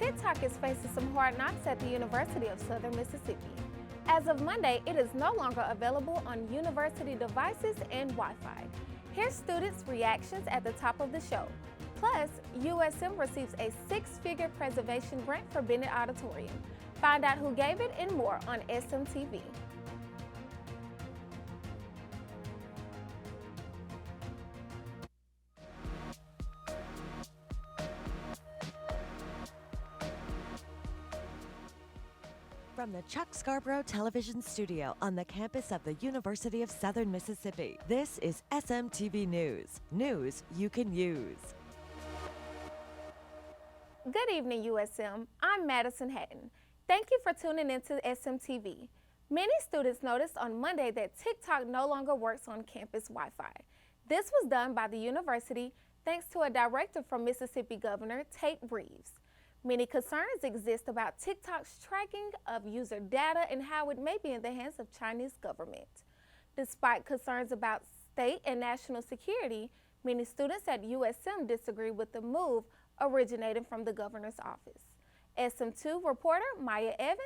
TikTok is facing some hard knocks at the University of Southern Mississippi. As of Monday, it is no longer available on university devices and Wi-Fi. Here's students' reactions at the top of the show. Plus, USM receives a six-figure preservation grant for Bennett Auditorium. Find out who gave it and more on SMTV. From the Chuck Scarborough Television Studio on the campus of the University of Southern Mississippi, this is SMTV News. News you can use. Good evening, USM. I'm Madisone Hatten. Thank you for tuning into SMTV. Many students noticed on Monday that TikTok no longer works on campus Wi-Fi. This was done by the university thanks to a directive from Mississippi Governor Tate Reeves. Many concerns exist about TikTok's tracking of user data and how it may be in the hands of Chinese government. Despite concerns about state and national security, many students at USM disagree with the move originating from the governor's office. SM2 reporter Maya Evans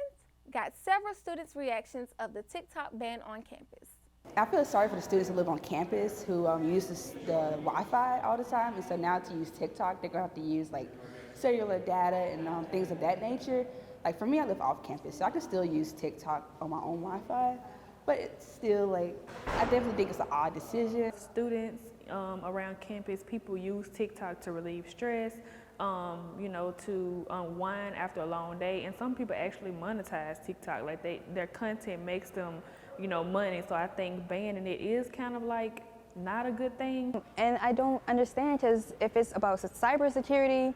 got several students' reactions of the TikTok ban on campus. I feel sorry for the students who live on campus who use the Wi-Fi all the time, and so now to use TikTok, they're gonna have to use like cellular data and things of that nature. Like for me, I live off campus, so I can still use TikTok on my own Wi-Fi, but it's still like, I definitely think it's an odd decision. Students around campus, people use TikTok to relieve stress, to unwind after a long day, and some people actually monetize TikTok. Like their content makes them, money. So I think banning it is kind of like not a good thing. And I don't understand, because if it's about cybersecurity,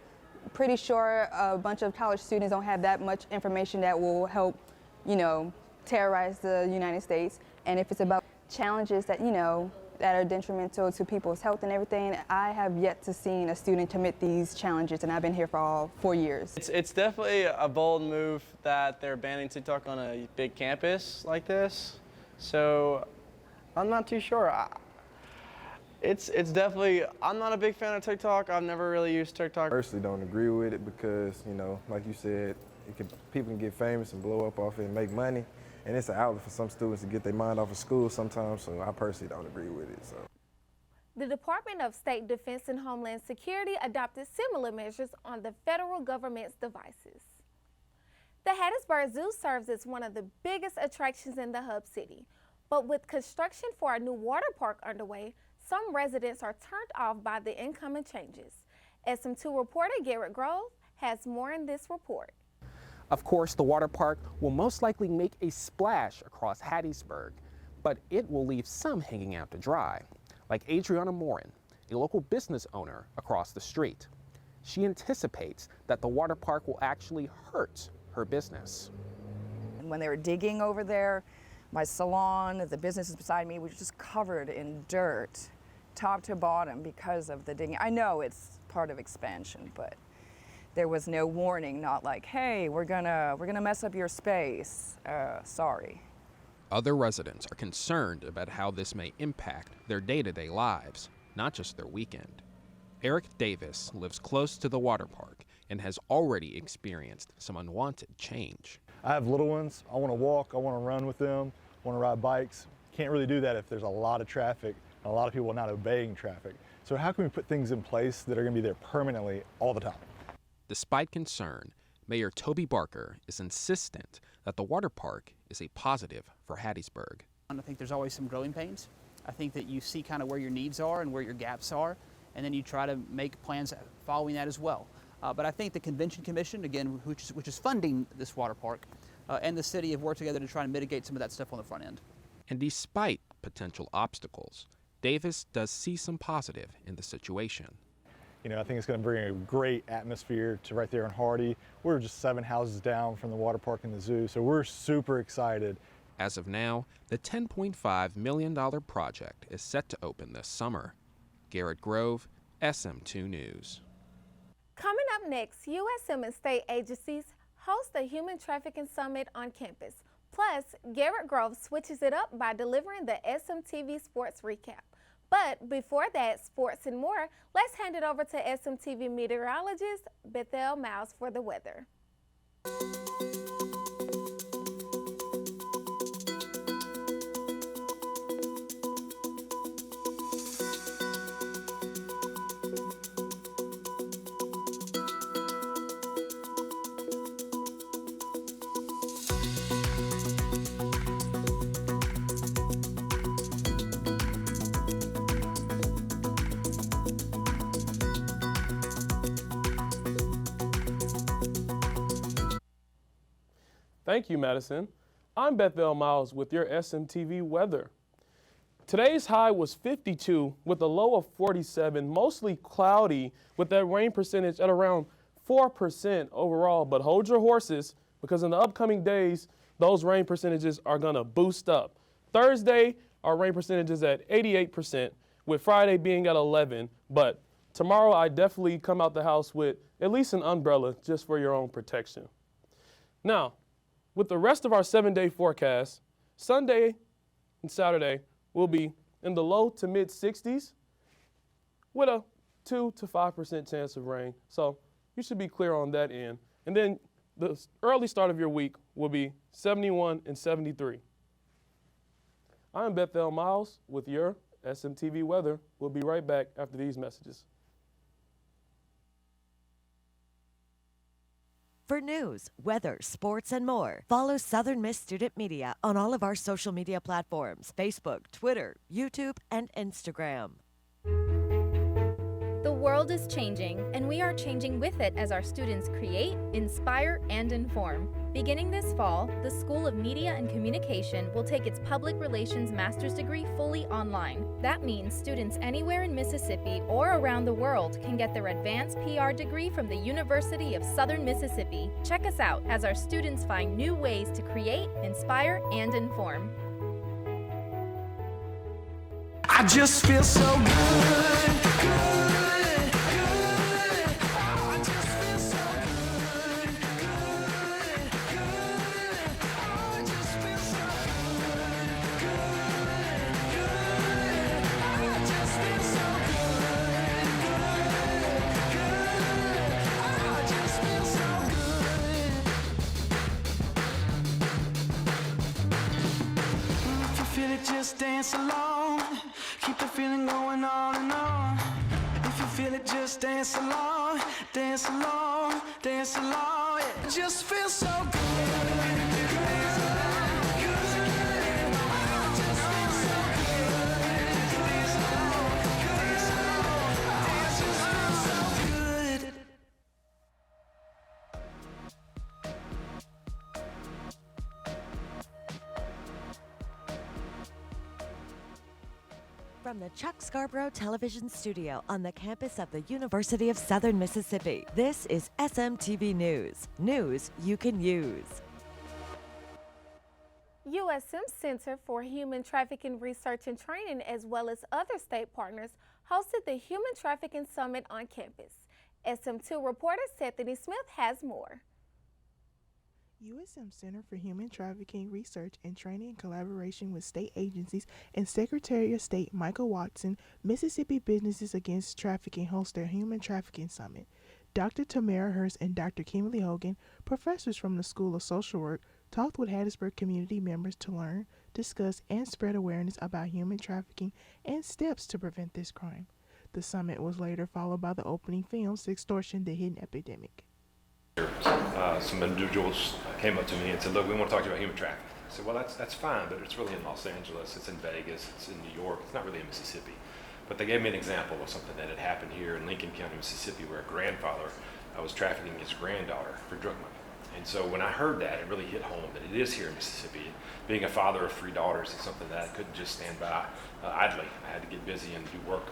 pretty sure a bunch of college students don't have that much information that will help, terrorize the United States. And if it's about challenges that, that are detrimental to people's health and everything, I have yet to see a student commit these challenges, and I've been here for all 4 years. It's definitely a bold move that they're banning TikTok on a big campus like this. So I'm not too sure. It's definitely, I'm not a big fan of TikTok. I've never really used TikTok. I personally don't agree with it because, like you said, people can get famous and blow up off it and make money. And it's an outlet for some students to get their mind off of school sometimes, so I personally don't agree with it. So. The Department of State Defense and Homeland Security adopted similar measures on the federal government's devices. The Hattiesburg Zoo serves as one of the biggest attractions in the hub city, but with construction for a new water park underway, some residents are turned off by the incoming changes. SM2 reporter Garrett Grove has more in this report. Of course, the water park will most likely make a splash across Hattiesburg, but it will leave some hanging out to dry, like Adriana Morin, a local business owner across the street. She anticipates that the water park will actually hurt her business. When they were digging over there, my salon, the businesses beside me, was just covered in dirt, top to bottom, because of the digging. I know it's part of expansion, but there was no warning, not like, hey, we're gonna mess up your space, sorry. Other residents are concerned about how this may impact their day-to-day lives, not just their weekend. Eric Davis lives close to the water park and has already experienced some unwanted change. I have little ones. I want to walk, I want to run with them, I want to ride bikes. Can't really do that if there's a lot of traffic and a lot of people not obeying traffic. So how can we put things in place that are going to be there permanently all the time? Despite concern, Mayor Toby Barker is insistent that the water park is a positive for Hattiesburg. I think there's always some growing pains. I think that you see kind of where your needs are and where your gaps are, and then you try to make plans following that as well. But I think the Convention Commission, again, which is funding this water park, and the city have worked together to try to mitigate some of that stuff on the front end. And despite potential obstacles, Davis does see some positive in the situation. I think it's going to bring a great atmosphere to right there in Hardy. We're just 7 houses down from the water park and the zoo, so we're super excited. As of now, the $10.5 million project is set to open this summer. Garrett Grove, SM2 News. Coming up next, USM and state agencies host a human trafficking summit on campus. Plus, Garrett Grove switches it up by delivering the SMTV Sports Recap. But before that, sports and more, let's hand it over to SMTV meteorologist Bethel Miles for the weather. Thank you, Madison. I'm Bethel Miles with your SMTV weather. Today's high was 52 with a low of 47, mostly cloudy with that rain percentage at around 4% overall. But hold your horses because in the upcoming days, those rain percentages are going to boost up. Thursday, our rain percentage is at 88%, with Friday being at 11. But tomorrow, I definitely come out the house with at least an umbrella just for your own protection. Now, with the rest of our 7-day forecast, Sunday and Saturday will be in the low to mid 60s with a 2 to 5% chance of rain. So you should be clear on that end. And then the early start of your week will be 71 and 73. I'm Bethel Miles with your SMTV weather. We'll be right back after these messages. For news, weather, sports, and more, follow Southern Miss Student Media on all of our social media platforms, Facebook, Twitter, YouTube, and Instagram. The world is changing, and we are changing with it as our students create, inspire, and inform. Beginning this fall, the School of Media and Communication will take its Public Relations Master's degree fully online. That means students anywhere in Mississippi or around the world can get their advanced PR degree from the University of Southern Mississippi. Check us out as our students find new ways to create, inspire, and inform. I just feel so good, good. Just dance along, keep the feeling going on and on. If you feel it, just dance along, dance along, dance along. It just feels so good. From the Chuck Scarborough Television Studio on the campus of the University of Southern Mississippi, this is SMTV News. News you can use. USM's Center for Human Trafficking Research and Training, as well as other state partners, hosted the Human Trafficking Summit on campus. SM2 reporter Stephanie Smith has more. USM Center for Human Trafficking Research and Training in collaboration with state agencies and Secretary of State Michael Watson, Mississippi Businesses Against Trafficking host their Human Trafficking Summit. Dr. Tamara Hurst and Dr. Kimberly Hogan, professors from the School of Social Work, talked with Hattiesburg community members to learn, discuss, and spread awareness about human trafficking and steps to prevent this crime. The summit was later followed by the opening film, Sextortion, the Hidden Epidemic. Some individuals came up to me and said, look, we want to talk to you about human trafficking. I said, well, that's fine, but it's really in Los Angeles, it's in Vegas, it's in New York, it's not really in Mississippi. But they gave me an example of something that had happened here in Lincoln County, Mississippi, where a grandfather was trafficking his granddaughter for drug money. And so when I heard that, it really hit home that it is here in Mississippi. Being a father of 3 daughters is something that I couldn't just stand by idly. I had to get busy and do work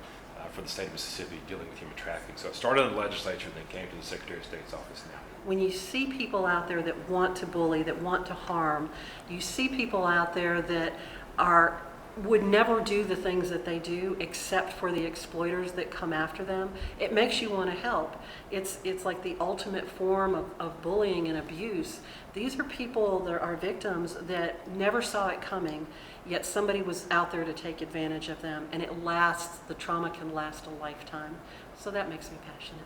for the state of Mississippi dealing with human trafficking. So it started in the legislature, then came to the Secretary of State's office now. When you see people out there that want to bully, that want to harm, you see people out there that are would never do the things that they do except for the exploiters that come after them, it makes you want to help. It's like the ultimate form of bullying and abuse. These are people that are victims that never saw it coming, yet somebody was out there to take advantage of them, and it lasts, the trauma can last a lifetime. So that makes me passionate.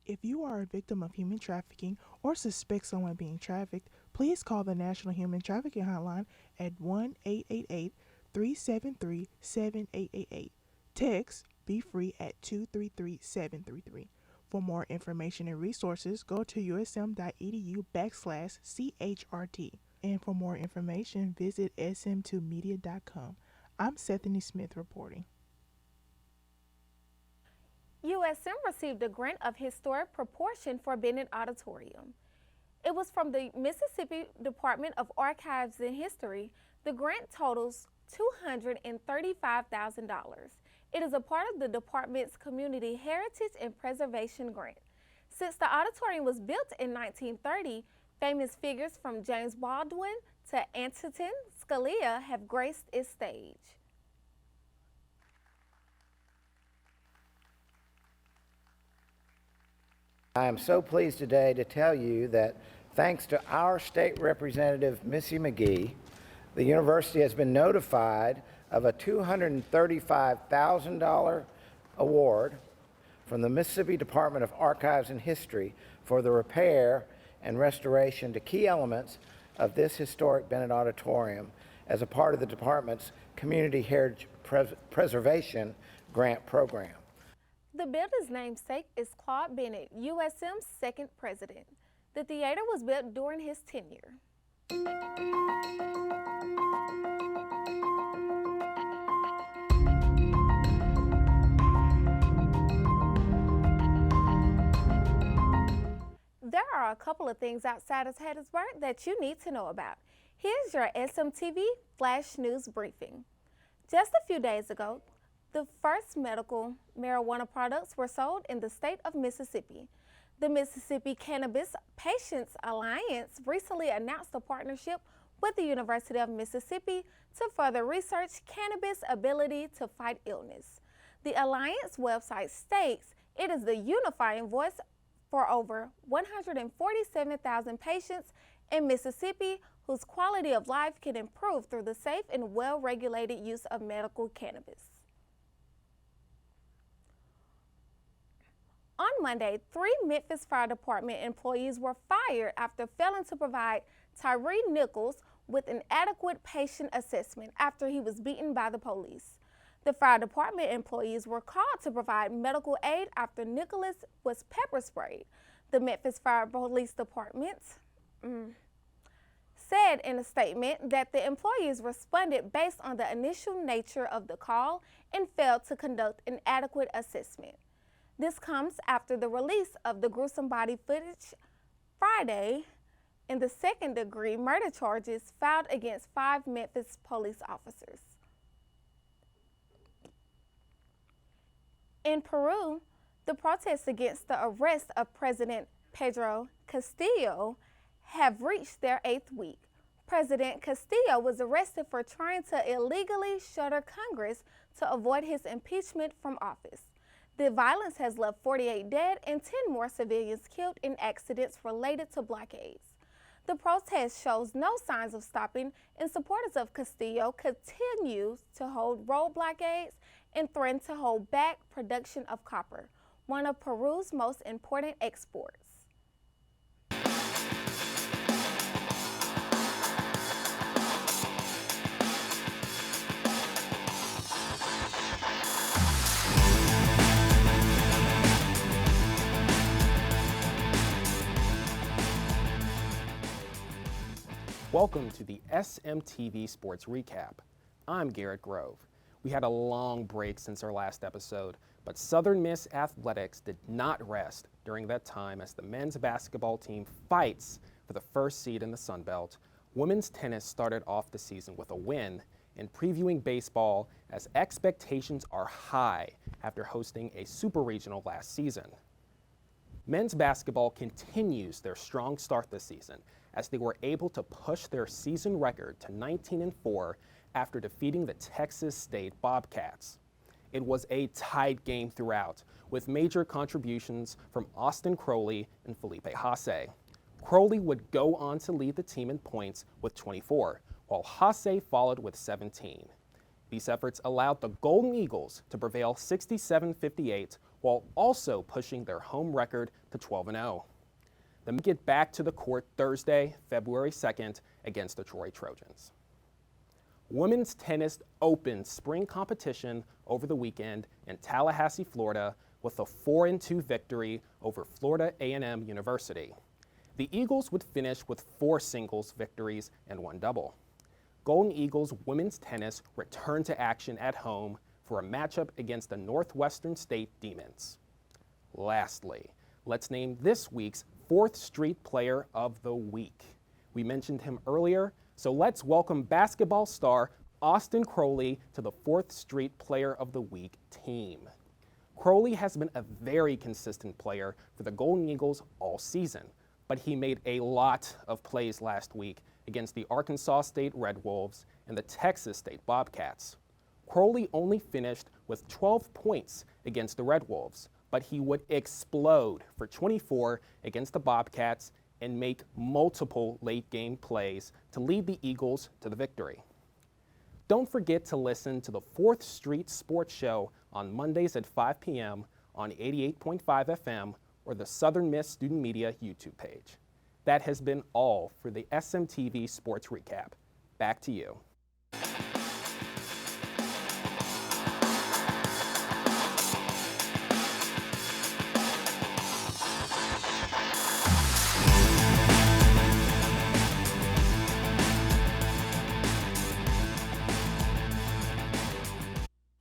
If you are a victim of human trafficking or suspect someone being trafficked, please call the National Human Trafficking Hotline at 1-888-373-7888. Text Be Free at 233-733. For more information and resources, go to usm.edu/CHRT. And for more information, visit sm2media.com. I'm Sethany Smith reporting. USM received a grant of historic proportion for Bennett Auditorium. It was from the Mississippi Department of Archives and History. The grant totals $235,000. It is a part of the department's Community Heritage and Preservation Grant. Since the auditorium was built in 1930, famous figures from James Baldwin to Antonin Scalia have graced its stage. I am so pleased today to tell you that thanks to our state representative, Missy McGee, the university has been notified of a $235,000 award from the Mississippi Department of Archives and History for the repair and restoration to key elements of this historic Bennett Auditorium as a part of the department's Community Heritage Preservation Grant Program. The builder's namesake is Claude Bennett, USM's second president. The theater was built during his tenure. There are a couple of things outside of Hattiesburg that you need to know about. Here's your SMTV Flash News Briefing. Just a few days ago, the first medical marijuana products were sold in the state of Mississippi. The Mississippi Cannabis Patients Alliance recently announced a partnership with the University of Mississippi to further research cannabis' ability to fight illness. The Alliance website states it is the unifying voice for over 147,000 patients in Mississippi whose quality of life can improve through the safe and well-regulated use of medical cannabis. On Monday, 3 Memphis Fire Department employees were fired after failing to provide Tyree Nichols with an adequate patient assessment after he was beaten by the police. The fire department employees were called to provide medical aid after Nicholas was pepper sprayed. The Memphis Fire Police Department said in a statement that the employees responded based on the initial nature of the call and failed to conduct an adequate assessment. This comes after the release of the gruesome body footage Friday in the second-degree murder charges filed against 5 Memphis police officers. In Peru, the protests against the arrest of President Pedro Castillo have reached their 8th week. President Castillo was arrested for trying to illegally shutter Congress to avoid his impeachment from office. The violence has left 48 dead and 10 more civilians killed in accidents related to blockades. The protest shows no signs of stopping, and supporters of Castillo continue to hold road blockades and threaten to hold back production of copper, one of Peru's most important exports. Welcome to the SMTV Sports Recap. I'm Garrett Grove. We had a long break since our last episode, but Southern Miss Athletics did not rest during that time as the men's basketball team fights for the first seed in the Sun Belt. Women's tennis started off the season with a win, and previewing baseball as expectations are high after hosting a super regional last season. Men's basketball continues their strong start this season as they were able to push their season record to 19-4 after defeating the Texas State Bobcats. It was a tight game throughout, with major contributions from Austin Crowley and Felipe Hasse. Crowley would go on to lead the team in points with 24, while Hasse followed with 17. These efforts allowed the Golden Eagles to prevail 67-58, while also pushing their home record to 12-0. They get back to the court Thursday, February 2nd, against the Troy Trojans. Women's tennis opened spring competition over the weekend in Tallahassee, Florida, with a 4-2 victory over Florida A&M University. The Eagles would finish with 4 singles victories and 1 double. Golden Eagles women's tennis returned to action at home for a matchup against the Northwestern State Demons. Lastly, let's name this week's 4th Street Player of the Week. We mentioned him earlier, so let's welcome basketball star Austin Crowley to the 4th Street Player of the Week team. Crowley has been a very consistent player for the Golden Eagles all season, but he made a lot of plays last week against the Arkansas State Red Wolves and the Texas State Bobcats. Crowley only finished with 12 points against the Red Wolves, but he would explode for 24 against the Bobcats and make multiple late-game plays to lead the Eagles to the victory. Don't forget to listen to the 4th Street Sports Show on Mondays at 5 p.m. on 88.5 FM or the Southern Miss Student Media YouTube page. That has been all for the SMTV Sports Recap. Back to you.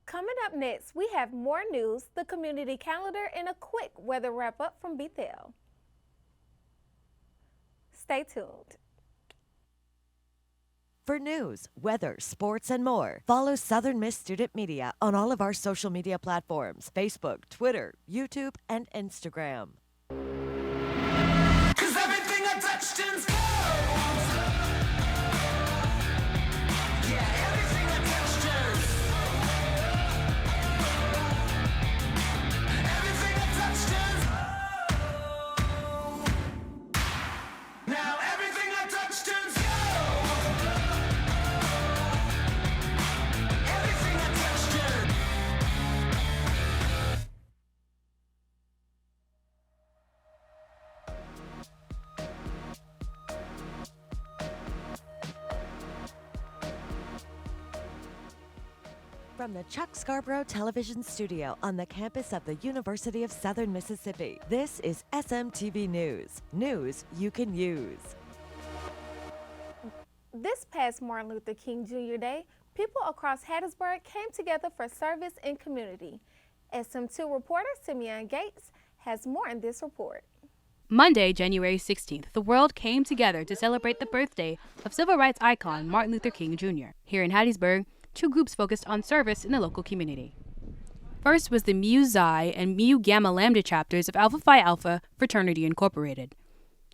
Coming up next, we have more news, the community calendar, and a quick weather wrap-up from Bethel. Stay tuned. For news, weather, sports, and more, follow Southern Miss Student Media on all of our social media platforms, Facebook, Twitter, YouTube, and Instagram. 'Cause everything I touch turns gold. Yeah, everything I touch turns. Everything I touch turns gold. Now everything I touch turns gold. Everything I touch turns. From the Chuck Scarborough Television Studio on the campus of the University of Southern Mississippi, this is SMTV News. News you can use. This past Martin Luther King Jr. Day, people across Hattiesburg came together for service and community. SM2 reporter Simeon Gates has more in this report. Monday, January 16th, the world came together to celebrate the birthday of civil rights icon Martin Luther King Jr. Here in Hattiesburg, 2 groups focused on service in the local community. First was the Mu Xi and Mu Gamma Lambda chapters of Alpha Phi Alpha Fraternity Incorporated.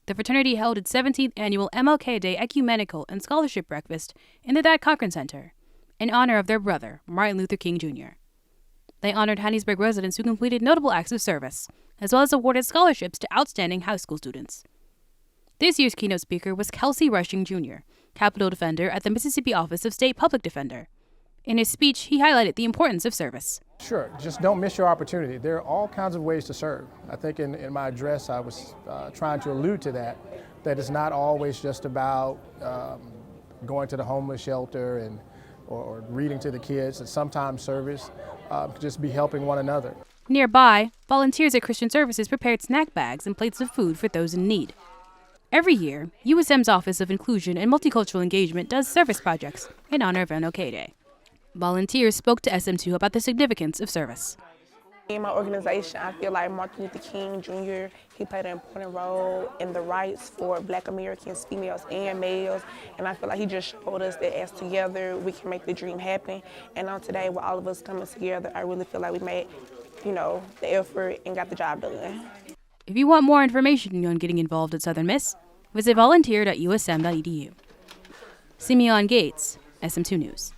The fraternity held its 17th annual MLK Day Ecumenical and Scholarship Breakfast in the Dad Cochran Center in honor of their brother, Martin Luther King Jr. They honored Hattiesburg residents who completed notable acts of service, as well as awarded scholarships to outstanding high school students. This year's keynote speaker was Kelsey Rushing Jr., Capitol Defender at the Mississippi Office of State Public Defender. In his speech, he highlighted the importance of service. Sure, just don't miss your opportunity. There are all kinds of ways to serve. I think in my address I was trying to allude to that it's not always just about going to the homeless shelter or reading to the kids. That sometimes service could just be helping one another. Nearby, volunteers at Christian Services prepared snack bags and plates of food for those in need. Every year, USM's Office of Inclusion and Multicultural Engagement does service projects in honor of MLK Day. Volunteers spoke to SM2 about the significance of service. In my organization, I feel like Martin Luther King Jr., he played an important role in the rights for Black Americans, females and males, and I feel like he just showed us that as together we can make the dream happen. And on today, with all of us coming together, I really feel like we made, the effort and got the job done. If you want more information on getting involved at Southern Miss, Visit volunteer.usm.edu. Simeon Gates, SM2 News.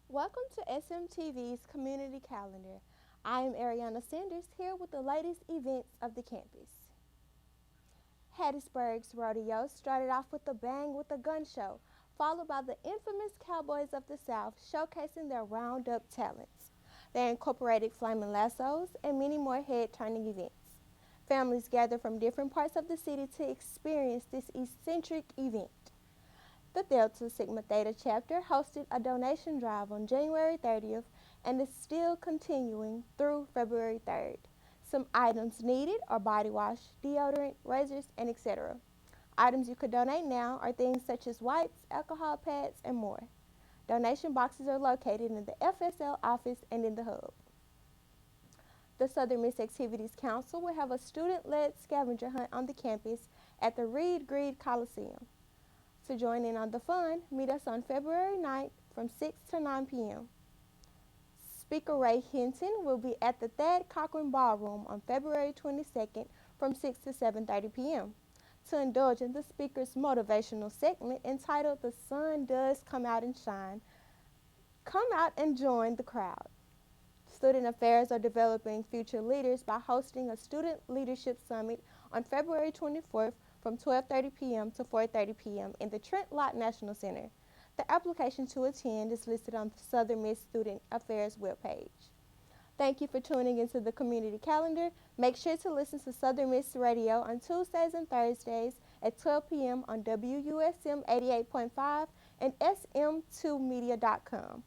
Welcome to SMTV's Community Calendar. I am Ariana Sanders here with the latest events of the campus. Hattiesburg's rodeo started off with a bang with a gun show, followed by the infamous Cowboys of the South showcasing their roundup talents. They incorporated flaming lassos and many more head-turning events. Families gathered from different parts of the city to experience this eccentric event. The Delta Sigma Theta chapter hosted a donation drive on January 30th and is still continuing through February 3rd. Some items needed are body wash, deodorant, razors, and etc. Items you could donate now are things such as wipes, alcohol pads, and more. Donation boxes are located in the FSL office and in the hub. The Southern Miss Activities Council will have a student-led scavenger hunt on the campus at the Reed Greed Coliseum. To join in on the fun, meet us on February 9th from 6 to 9 p.m. Speaker Ray Hinton will be at the Thad Cochran Ballroom on February 22nd from 6 to 7:30 p.m. to indulge in the speaker's motivational segment entitled "The Sun Does Come Out and Shine." Come out and join the crowd. Student Affairs are developing future leaders by hosting a Student Leadership Summit on February 24th from 12:30 p.m. to 4:30 p.m. in the Trent Lott National Center. The application to attend is listed on the Southern Miss Student Affairs webpage. Thank you for tuning into the Community Calendar. Make sure to listen to Southern Miss Radio on Tuesdays and Thursdays at 12 p.m. on WUSM 88.5 and SM2media.com.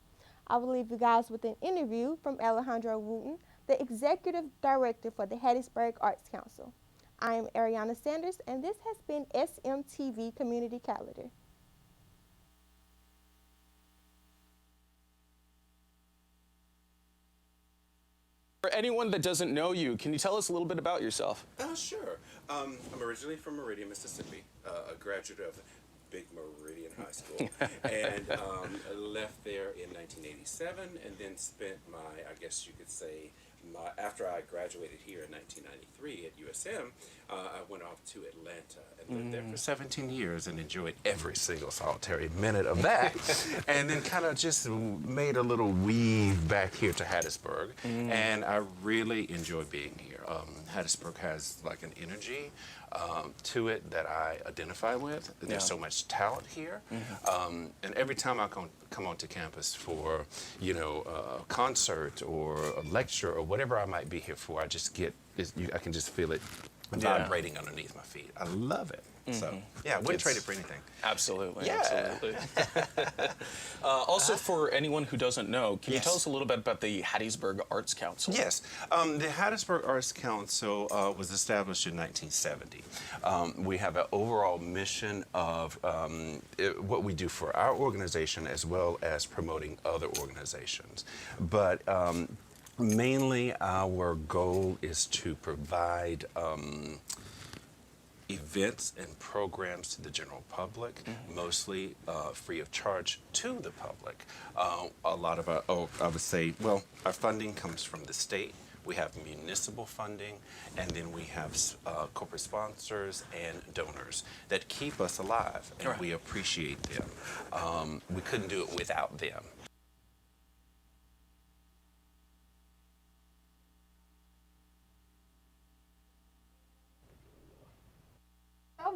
I will leave you guys with an interview from Alejandro Wooten, the Executive Director for the Hattiesburg Arts Council. I am Ariana Sanders, and this has been SMTV Community Calendar. For anyone that doesn't know you, can you tell us a little bit about yourself? Sure. I'm originally from Meridian, Mississippi, a graduate of Big Meridian High School, and left there in 1987, and then spent after I graduated here in 1993 at USM, I went off to Atlanta and lived there for 17 years and enjoyed every single solitary minute of that, and then kind of just made a little weave back here to Hattiesburg, and I really enjoy being here. Hattiesburg has like an energy to it that I identify with. There's so much talent here, and every time I come onto campus for, a concert or a lecture or whatever I might be here for, I can just feel it vibrating underneath my feet. I love it. So, I wouldn't trade it for anything. Absolutely. Yeah. Absolutely. Also, for anyone who doesn't know, can you tell us a little bit about the Hattiesburg Arts Council? Yes. The Hattiesburg Arts Council was established in 1970. We have an overall mission of what we do for our organization as well as promoting other organizations. But mainly our goal is to provide events and programs to the general public, mostly free of charge to the public. A lot of our funding comes from the state. We have municipal funding, and then we have corporate sponsors and donors that keep us alive, and we appreciate them. We couldn't do it without them.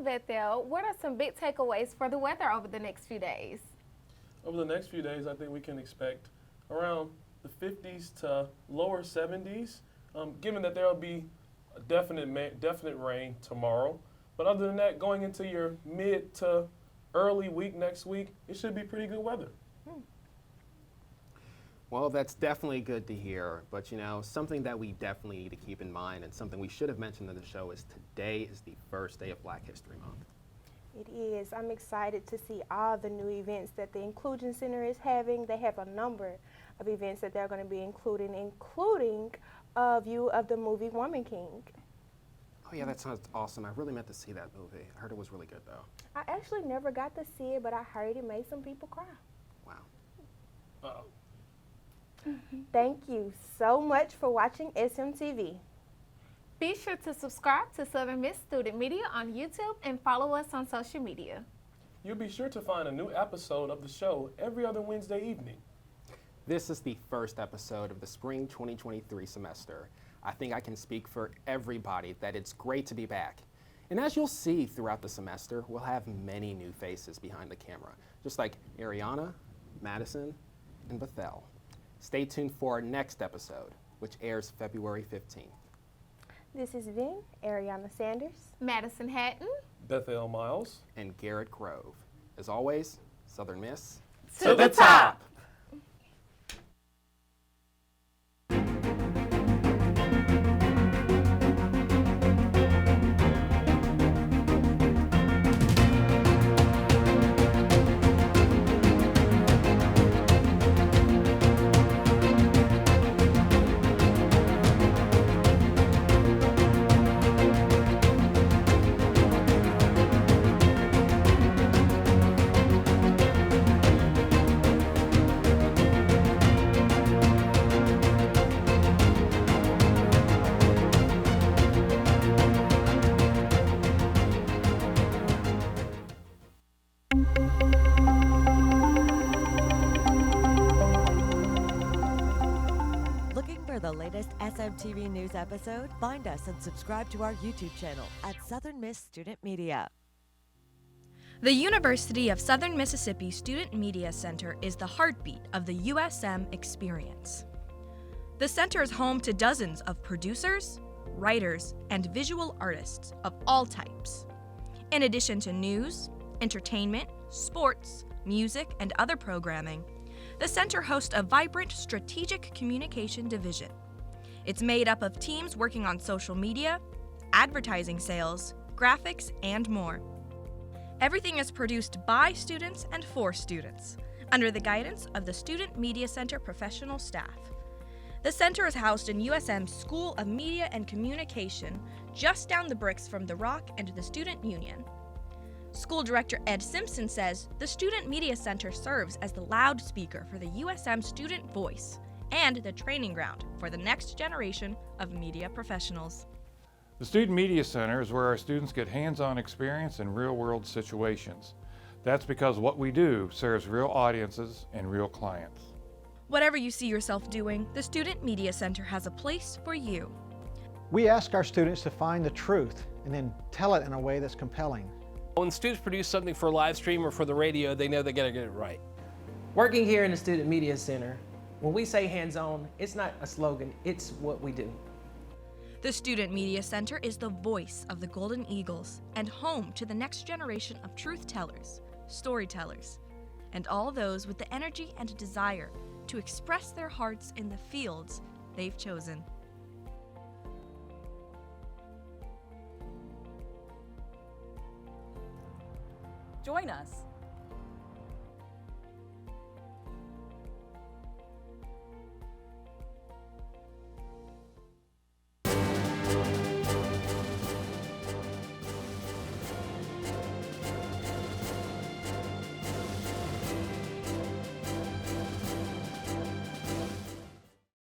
Bethel, what are some big takeaways for the weather over the next few days? Over the next few days, I think we can expect around the 50s to lower 70s, given that there will be a definite rain tomorrow. But other than that, going into your mid to early week next week, it should be pretty good weather. Well, that's definitely good to hear, but something that we definitely need to keep in mind and something we should have mentioned in the show is today is the first day of Black History Month. It is. I'm excited to see all the new events that the Inclusion Center is having. They have a number of events that they're going to be including a view of the movie Woman King. Oh yeah, that sounds awesome. I really meant to see that movie. I heard it was really good though. I actually never got to see it, but I heard it made some people cry. Wow. Uh-oh. Thank you so much for watching SMTV. Be sure to subscribe to Southern Miss Student Media on YouTube and follow us on social media. You'll be sure to find a new episode of the show every other Wednesday evening. This is the first episode of the spring 2023 semester. I think I can speak for everybody that it's great to be back. And as you'll see throughout the semester, we'll have many new faces behind the camera, just like Ariana, Madison, and Bethel. Stay tuned for our next episode, which airs February 15th. This is Vin, Ariana Sanders, Madisone Hatten, Bethel Miles, and Garrett Grove. As always, Southern Miss to the top. Looking for the latest SMTV News episode? Find us and subscribe to our YouTube channel at Southern Miss Student Media. The University of Southern Mississippi Student Media Center is the heartbeat of the USM experience. The center is home to dozens of producers, writers, and visual artists of all types. In addition to news, entertainment, sports, music, and other programming, the center hosts a vibrant strategic communication division. It's made up of teams working on social media, advertising sales, graphics, and more. Everything is produced by students and for students, under the guidance of the Student Media Center professional staff. The center is housed in USM's School of Media and Communication, just down the bricks from the Rock and the Student Union. School Director Ed Simpson says the Student Media Center serves as the loudspeaker for the USM student voice and the training ground for the next generation of media professionals. The Student Media Center is where our students get hands-on experience in real-world situations. That's because what we do serves real audiences and real clients. Whatever you see yourself doing, the Student Media Center has a place for you. We ask our students to find the truth and then tell it in a way that's compelling. When students produce something for a live stream or for the radio, they know they gotta get it right. Working here in the Student Media Center, when we say hands-on, it's not a slogan, it's what we do. The Student Media Center is the voice of the Golden Eagles and home to the next generation of truth tellers, storytellers, and all those with the energy and desire to express their hearts in the fields they've chosen. Join us